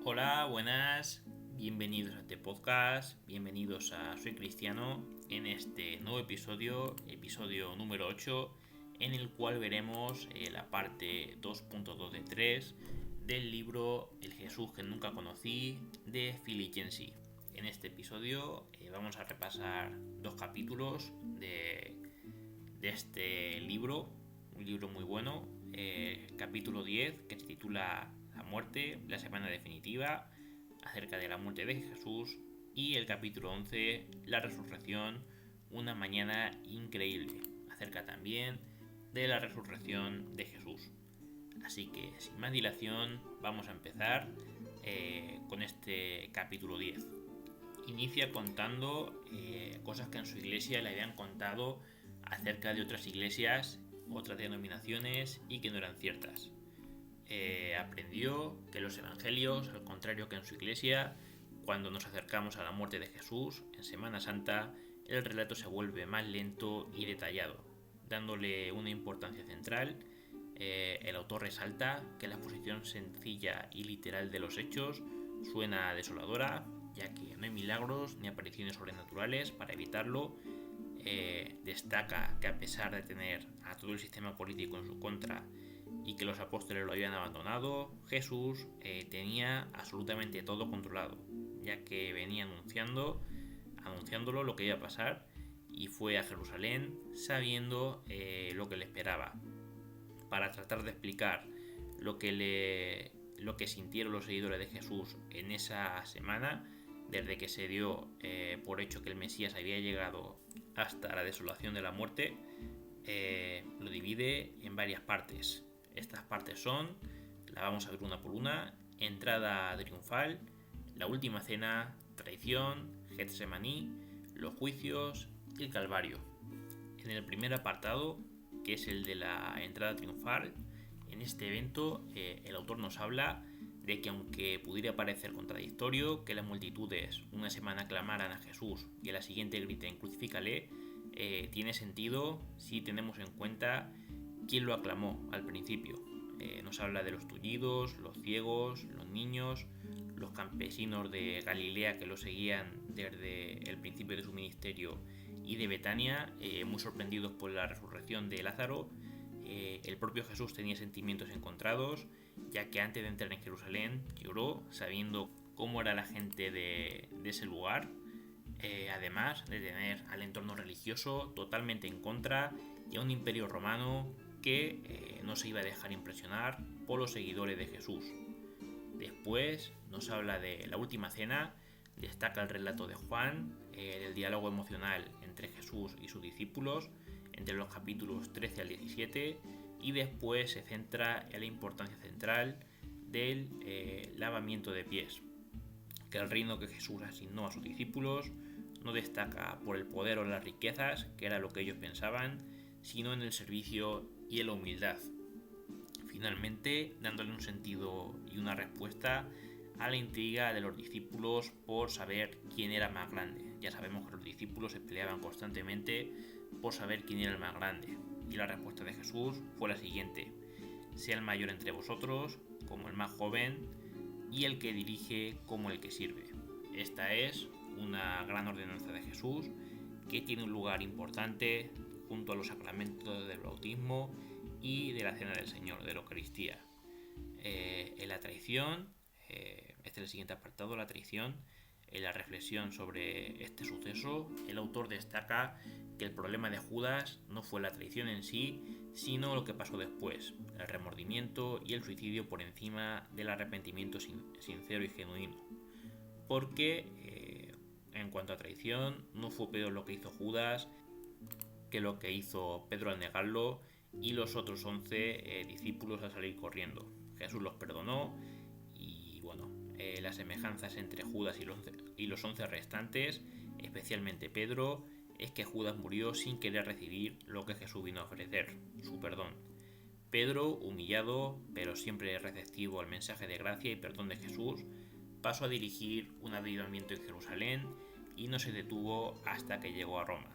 Hola, buenas, bienvenidos a este podcast, bienvenidos a Soy Cristiano en este nuevo episodio número 8, en el cual veremos la parte 2.2 de 3 del libro El Jesús que nunca conocí de Philip Yancey. En este episodio vamos a repasar dos capítulos de este libro, un libro muy bueno, capítulo 10 que se titula La muerte, la semana definitiva, acerca de la muerte de Jesús, y el capítulo 11, la resurrección, una mañana increíble, acerca también de la resurrección de Jesús. Así que sin más dilación vamos a empezar con este capítulo 10. Inicia contando cosas que en su iglesia le habían contado acerca de otras iglesias, otras denominaciones y que no eran ciertas. Aprendió que los evangelios, al contrario que en su iglesia, cuando nos acercamos a la muerte de Jesús en Semana Santa, el relato se vuelve más lento y detallado, dándole una importancia central. El autor resalta que la exposición sencilla y literal de los hechos suena desoladora, ya que no hay milagros ni apariciones sobrenaturales para evitarlo. Destaca que a pesar de tener a todo el sistema político en su contra y que los apóstoles lo habían abandonado, Jesús tenía absolutamente todo controlado, ya que venía anunciándolo lo que iba a pasar, y fue a Jerusalén sabiendo lo que le esperaba, para tratar de explicar lo que sintieron los seguidores de Jesús en esa semana, desde que se dio por hecho que el Mesías había llegado hasta la desolación de la muerte. Lo divide en varias partes. Estas partes son, la vamos a ver una por una: entrada triunfal, la última cena, traición, Getsemaní, los juicios y el Calvario. En el primer apartado, que es el de la entrada triunfal, en este evento el autor nos habla de que, aunque pudiera parecer contradictorio que las multitudes una semana clamaran a Jesús y a la siguiente griten crucifícale, tiene sentido si tenemos en cuenta quién lo aclamó al principio. Nos habla de los tullidos, los ciegos, los niños, los campesinos de Galilea que lo seguían desde el principio de su ministerio, y de Betania, muy sorprendidos por la resurrección de Lázaro. El propio Jesús tenía sentimientos encontrados, ya que antes de entrar en Jerusalén lloró sabiendo cómo era la gente de ese lugar, además de tener al entorno religioso totalmente en contra y a un imperio romano que no se iba a dejar impresionar por los seguidores de Jesús. Después nos habla de la última cena, destaca el relato de Juan, del diálogo emocional entre Jesús y sus discípulos, entre los capítulos 13 al 17, y después se centra en la importancia central del lavamiento de pies, que el reino que Jesús asignó a sus discípulos no destaca por el poder o las riquezas, que era lo que ellos pensaban, sino en el servicio y en la humildad. Finalmente, dándole un sentido y una respuesta a la intriga de los discípulos por saber quién era más grande. Ya sabemos que los discípulos se peleaban constantemente por saber quién era el más grande, y la respuesta de Jesús fue la siguiente: sea el mayor entre vosotros como el más joven, y el que dirige como el que sirve. Esta es una gran ordenanza de Jesús que tiene un lugar importante junto a los sacramentos del bautismo y de la cena del Señor, de la Eucaristía. En la traición, este es el siguiente apartado, la traición. En la reflexión sobre este suceso, el autor destaca que el problema de Judas no fue la traición en sí, sino lo que pasó después, el remordimiento y el suicidio por encima del arrepentimiento sincero y genuino. Porque en cuanto a traición, no fue peor lo que hizo Judas que lo que hizo Pedro al negarlo y los otros 11 discípulos al salir corriendo. Jesús los perdonó, y bueno, las semejanzas entre Judas y los 11 restantes, especialmente Pedro, es que Judas murió sin querer recibir lo que Jesús vino a ofrecer, su perdón. Pedro, humillado pero siempre receptivo al mensaje de gracia y perdón de Jesús, pasó a dirigir un avivamiento en Jerusalén y no se detuvo hasta que llegó a Roma.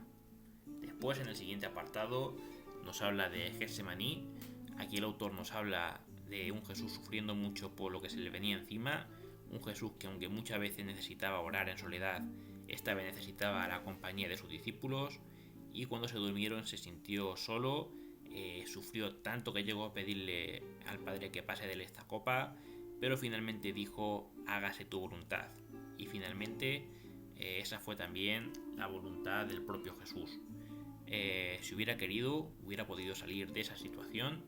Después, en el siguiente apartado, nos habla de Getsemaní. Aquí el autor nos habla de un Jesús sufriendo mucho por lo que se le venía encima, un Jesús que aunque muchas veces necesitaba orar en soledad, esta vez necesitaba la compañía de sus discípulos, y cuando se durmieron se sintió solo, sufrió tanto que llegó a pedirle al Padre que pase de él esta copa, pero finalmente dijo: hágase tu voluntad. Y finalmente esa fue también la voluntad del propio Jesús. Si hubiera querido, hubiera podido salir de esa situación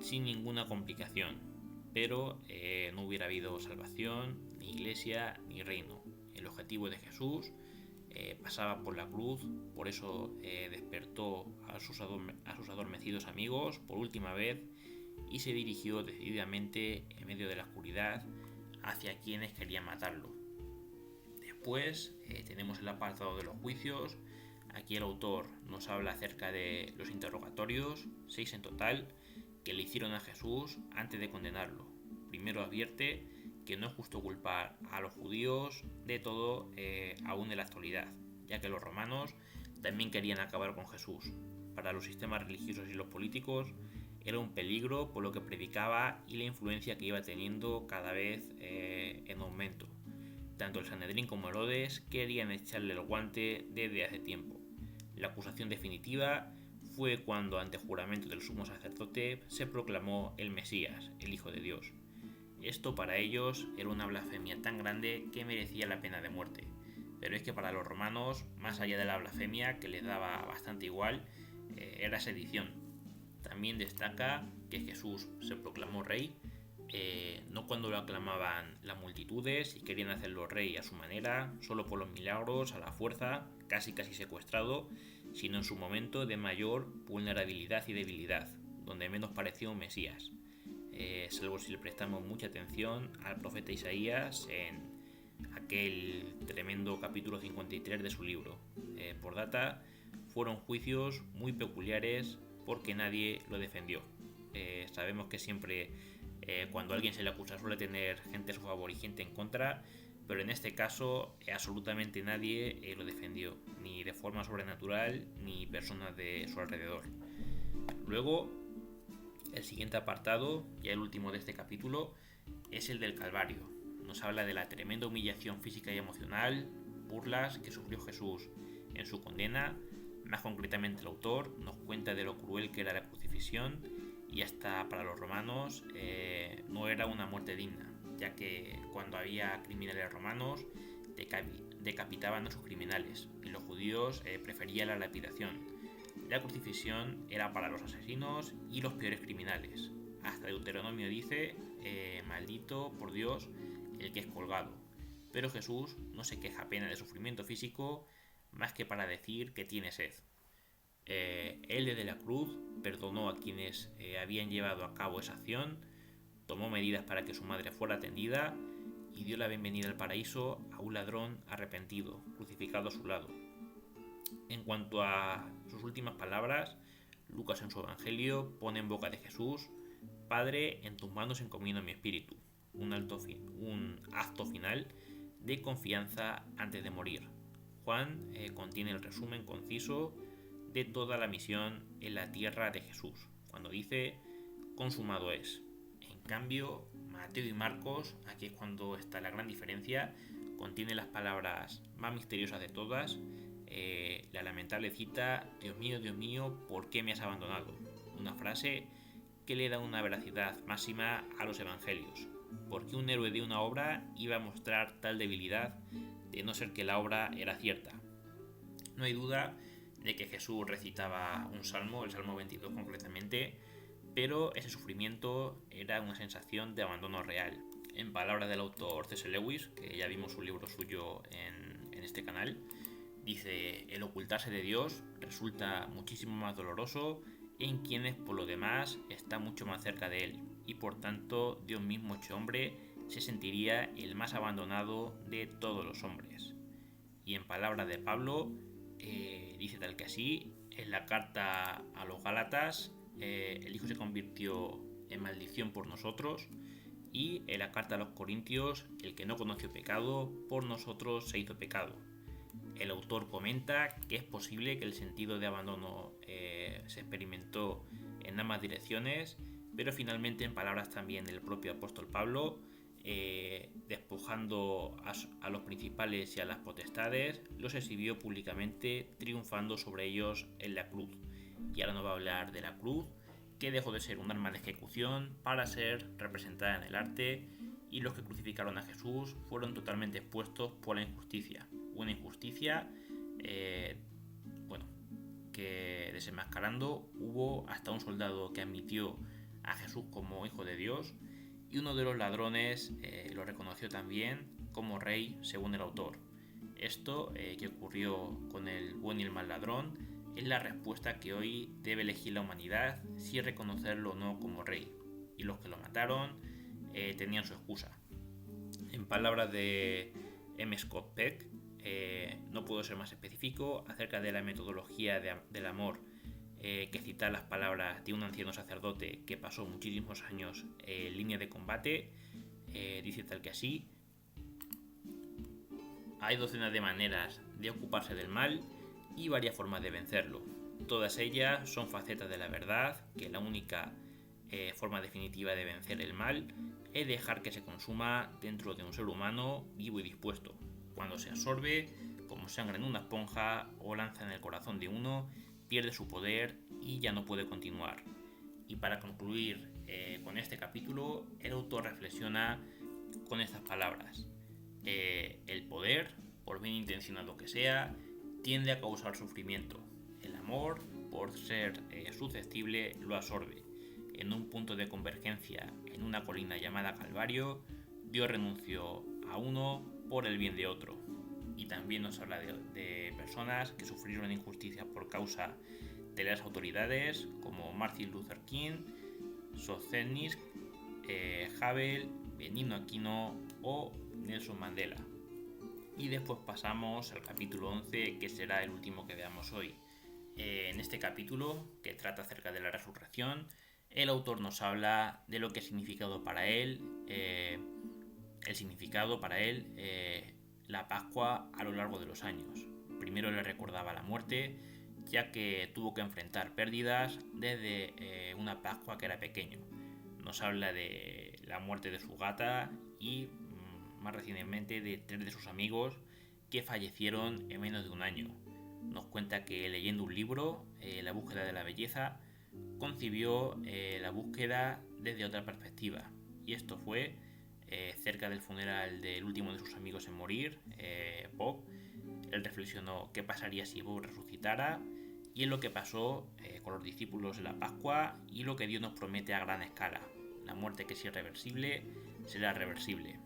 sin ninguna complicación, pero no hubiera habido salvación, ni iglesia, ni reino. El objetivo de Jesús pasaba por la cruz, por eso despertó a sus adormecidos amigos por última vez y se dirigió decididamente en medio de la oscuridad hacia quienes querían matarlo. Después tenemos el apartado de los juicios. Aquí el autor nos habla acerca de los interrogatorios, 6 en total, que le hicieron a Jesús antes de condenarlo. Primero advierte que no es justo culpar a los judíos de todo, aún en la actualidad, ya que los romanos también querían acabar con Jesús. Para los sistemas religiosos y los políticos era un peligro por lo que predicaba y la influencia que iba teniendo cada vez en aumento. Tanto el Sanedrín como Herodes querían echarle el guante desde hace tiempo. La acusación definitiva fue cuando, ante juramento del sumo sacerdote, se proclamó el Mesías, el Hijo de Dios. Esto para ellos era una blasfemia tan grande que merecía la pena de muerte. Pero es que para los romanos, más allá de la blasfemia, que les daba bastante igual, era sedición. También destaca que Jesús se proclamó rey, no cuando lo aclamaban las multitudes y querían hacerlo rey a su manera, solo por los milagros, a la fuerza, casi secuestrado, sino en su momento de mayor vulnerabilidad y debilidad, donde menos parecía un Mesías. Salvo si le prestamos mucha atención al profeta Isaías en aquel tremendo capítulo 53 de su libro. Por data, fueron juicios muy peculiares porque nadie lo defendió. Sabemos que siempre cuando a alguien se le acusa suele tener gente a su favor y gente en contra, pero en este caso absolutamente nadie lo defendió, ni de forma sobrenatural ni personas de su alrededor. Luego, el siguiente apartado, ya el último de este capítulo, es el del Calvario. Nos habla de la tremenda humillación física y emocional, burlas que sufrió Jesús en su condena. Más concretamente, el autor nos cuenta de lo cruel que era la crucifixión, y hasta para los romanos no era una muerte digna, ya que cuando había criminales romanos decapitaban a sus criminales y los judíos preferían la lapidación. La crucifixión era para los asesinos y los peores criminales. Hasta Deuteronomio dice: maldito por Dios el que es colgado. Pero Jesús no se queja apenas de sufrimiento físico, más que para decir que tiene sed. Él desde la cruz perdonó a quienes habían llevado a cabo esa acción, tomó medidas para que su madre fuera atendida y dio la bienvenida al paraíso a un ladrón arrepentido, crucificado a su lado. En cuanto a sus últimas palabras, Lucas en su Evangelio pone en boca de Jesús: Padre, en tus manos encomiendo mi espíritu, un acto final de confianza antes de morir. Juan contiene el resumen conciso de toda la misión en la tierra de Jesús, cuando dice: consumado es. En cambio, Mateo y Marcos, aquí es cuando está la gran diferencia, contiene las palabras más misteriosas de todas, la lamentable cita: Dios mío, ¿por qué me has abandonado? Una frase que le da una veracidad máxima a los evangelios. ¿Por qué un héroe de una obra iba a mostrar tal debilidad de no ser que la obra era cierta? No hay duda de que Jesús recitaba un salmo, el Salmo 22 concretamente, pero ese sufrimiento era una sensación de abandono real. En palabras del autor C.S. Lewis, que ya vimos un libro suyo en este canal, dice: el ocultarse de Dios resulta muchísimo más doloroso en quienes por lo demás está mucho más cerca de él, y por tanto Dios mismo hecho hombre se sentiría el más abandonado de todos los hombres. Y en palabras de Pablo, dice tal que así: en la carta a los Gálatas, el Hijo se convirtió en maldición por nosotros, y en la carta a los Corintios, el que no conoció pecado por nosotros se hizo pecado. El autor comenta que es posible que el sentido de abandono se experimentó en ambas direcciones, pero finalmente, en palabras también del propio apóstol Pablo, despojando a los principales y a las potestades, los exhibió públicamente triunfando sobre ellos en la cruz. Y ahora nos va a hablar de la cruz, que dejó de ser un arma de ejecución para ser representada en el arte, y los que crucificaron a Jesús fueron totalmente expuestos por la injusticia. Una injusticia, que desenmascarando hubo hasta un soldado que admitió a Jesús como hijo de Dios, y uno de los ladrones lo reconoció también como rey según el autor. Esto que ocurrió con el buen y el mal ladrón es la respuesta que hoy debe elegir la humanidad si reconocerlo o no como rey. Y los que lo mataron tenían su excusa. En palabras de M. Scott Peck, no puedo ser más específico acerca de la metodología del amor que citar las palabras de un anciano sacerdote que pasó muchísimos años en línea de combate. Dice tal que así: hay docenas de maneras de ocuparse del mal y varias formas de vencerlo. Todas ellas son facetas de la verdad, que la única forma definitiva de vencer el mal es dejar que se consuma dentro de un ser humano vivo y dispuesto. Cuando se absorbe como sangre en una esponja o lanza en el corazón de uno, pierde su poder y ya no puede continuar. Y para concluir con este capítulo, el autor reflexiona con estas palabras: el poder, por bien intencionado que sea, tiende a causar sufrimiento. El amor, por ser susceptible, lo absorbe. En un punto de convergencia en una colina llamada Calvario, Dios renunció a uno por el bien de otro. Y también nos habla de personas que sufrieron injusticia por causa de las autoridades, como Martin Luther King, Solzhenitsyn, Havel, Benigno Aquino o Nelson Mandela. Y después pasamos al capítulo 11, que será el último que veamos hoy. En este capítulo, que trata acerca de la resurrección, el autor nos habla de lo que ha significado para él, la Pascua a lo largo de los años. Primero le recordaba la muerte, ya que tuvo que enfrentar pérdidas desde una Pascua que era pequeño. Nos habla de la muerte de su gata y más recientemente de 3 de sus amigos que fallecieron en menos de un año. Nos cuenta que leyendo un libro, La búsqueda de la belleza, concibió la búsqueda desde otra perspectiva. Y esto fue cerca del funeral del último de sus amigos en morir, Bob. Él reflexionó qué pasaría si Bob resucitara, y es lo que pasó con los discípulos de la Pascua y lo que Dios nos promete a gran escala. La muerte, que es irreversible, será reversible.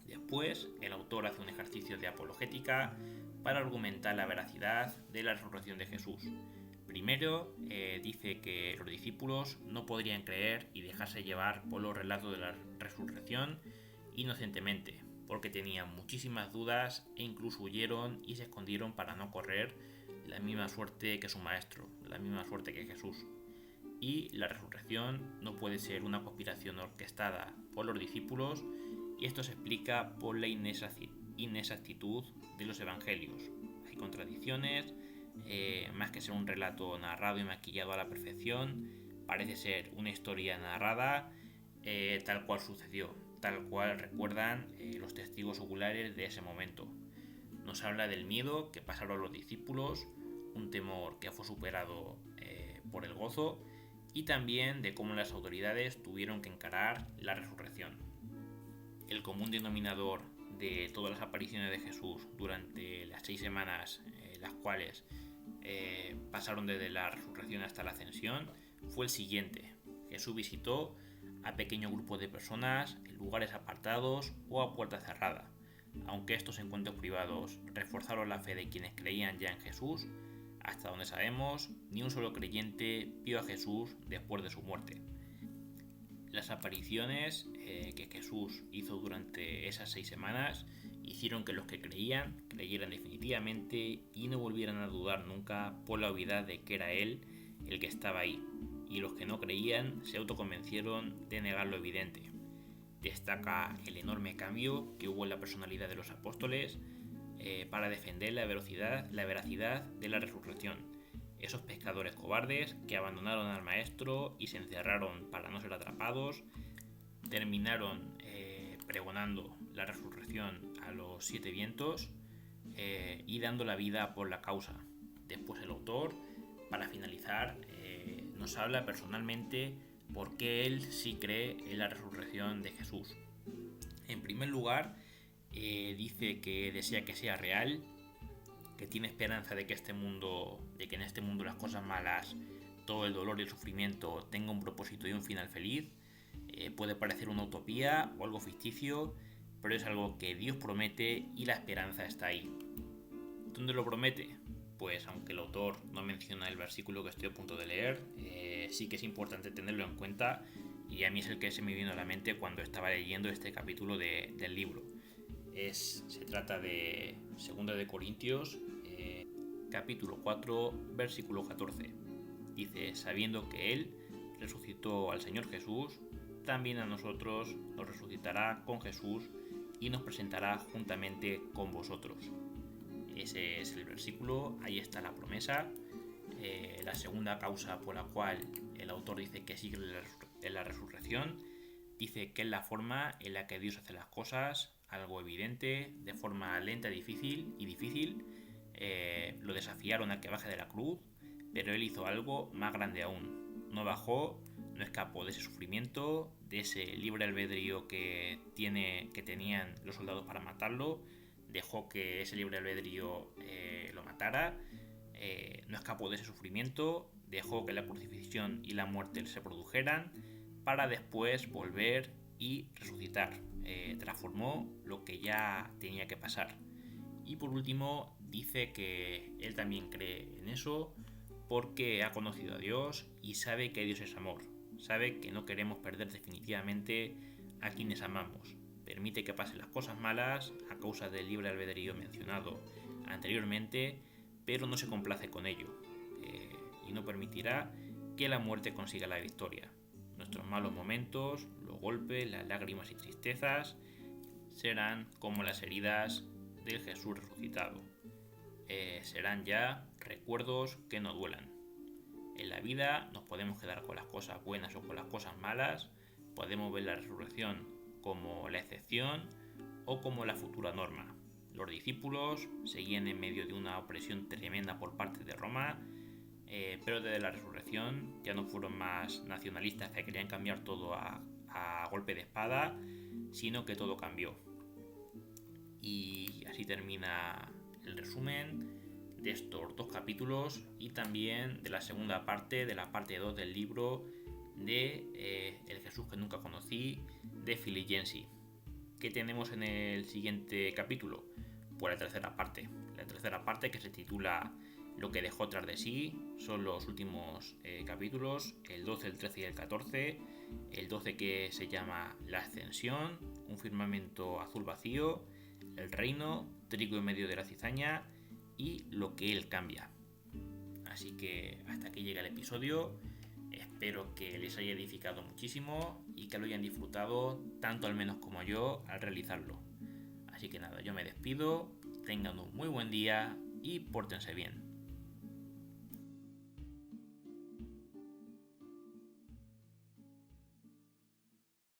Después, el autor hace un ejercicio de apologética para argumentar la veracidad de la resurrección de Jesús. Primero, dice que los discípulos no podrían creer y dejarse llevar por los relatos de la resurrección inocentemente, porque tenían muchísimas dudas e incluso huyeron y se escondieron para no correr la misma suerte que su maestro, la misma suerte que Jesús. Y la resurrección no puede ser una conspiración orquestada por los discípulos, y esto se explica por la inexactitud de los evangelios. Hay contradicciones, más que ser un relato narrado y maquillado a la perfección, parece ser una historia narrada tal cual sucedió, tal cual recuerdan los testigos oculares de ese momento. Nos habla del miedo que pasaron los discípulos, un temor que fue superado por el gozo, y también de cómo las autoridades tuvieron que encarar la resurrección. El común denominador de todas las apariciones de Jesús durante las 6 semanas, las cuales pasaron desde la resurrección hasta la ascensión, fue el siguiente: Jesús visitó a pequeños grupos de personas en lugares apartados o a puerta cerrada. Aunque estos encuentros privados reforzaron la fe de quienes creían ya en Jesús, hasta donde sabemos, ni un solo creyente vio a Jesús después de su muerte. Las apariciones que Jesús hizo durante esas 6 semanas hicieron que los que creyeran definitivamente y no volvieran a dudar nunca por la obviedad de que era Él el que estaba ahí, y los que no creían se autoconvencieron de negar lo evidente. Destaca el enorme cambio que hubo en la personalidad de los apóstoles para defender la veracidad de la resurrección. Esos pescadores cobardes que abandonaron al maestro y se encerraron para no ser atrapados, terminaron pregonando la resurrección a los 7 vientos y dando la vida por la causa. Después el autor, para finalizar, nos habla personalmente por qué él sí cree en la resurrección de Jesús. En primer lugar, dice que desea que sea real, que tiene esperanza de que en este mundo las cosas malas, todo el dolor y el sufrimiento tenga un propósito y un final feliz. Puede parecer una utopía o algo ficticio, pero es algo que Dios promete y la esperanza está ahí. ¿Dónde lo promete? Pues aunque el autor no menciona el versículo que estoy a punto de leer, sí que es importante tenerlo en cuenta, y a mí es el que se me vino a la mente cuando estaba leyendo este capítulo del libro. Se trata de 2 de Corintios, capítulo 4, versículo 14. Dice: sabiendo que Él resucitó al Señor Jesús, también a nosotros nos resucitará con Jesús y nos presentará juntamente con vosotros. Ese es el versículo, ahí está la promesa. La segunda causa por la cual el autor dice que sigue en la resurrección, dice que es la forma en la que Dios hace las cosas, algo evidente, de forma lenta y difícil. Lo desafiaron a que baje de la cruz, pero él hizo algo más grande aún. No bajó, no escapó de ese sufrimiento, de ese libre albedrío que tenían los soldados para matarlo. Dejó que ese libre albedrío lo matara. No escapó de ese sufrimiento, dejó que la crucifixión y la muerte se produjeran para después volver y resucitar. Transformó lo que ya tenía que pasar. Y por último, dice que él también cree en eso porque ha conocido a Dios y sabe que Dios es amor. Sabe que no queremos perder definitivamente a quienes amamos. Permite que pasen las cosas malas a causa del libre albedrío mencionado anteriormente, pero no se complace con ello, y no permitirá que la muerte consiga la victoria. Nuestros malos momentos, los golpes, las lágrimas y tristezas serán como las heridas del Jesús resucitado. Serán ya recuerdos que no duelan. En la vida nos podemos quedar con las cosas buenas o con las cosas malas, podemos ver la resurrección como la excepción o como la futura norma. Los discípulos seguían en medio de una opresión tremenda por parte de Roma, pero desde la resurrección ya no fueron más nacionalistas que querían cambiar todo a golpe de espada, sino que todo cambió. Y así termina el resumen de estos 2 capítulos y también de la segunda parte, de la parte 2 del libro de El Jesús que nunca conocí, de Philip Yancey. ¿Qué tenemos en el siguiente capítulo? Pues la tercera parte que se titula Lo que dejó tras de sí. Son los últimos capítulos, el 12, el 13 y el 14. El 12 que se llama La Ascensión, un firmamento azul vacío, el reino, trigo en medio de la cizaña y lo que él cambia. Así que hasta aquí llega el episodio. Espero que les haya edificado muchísimo y que lo hayan disfrutado tanto al menos como yo al realizarlo. Así que nada, yo me despido, tengan un muy buen día y pórtense bien.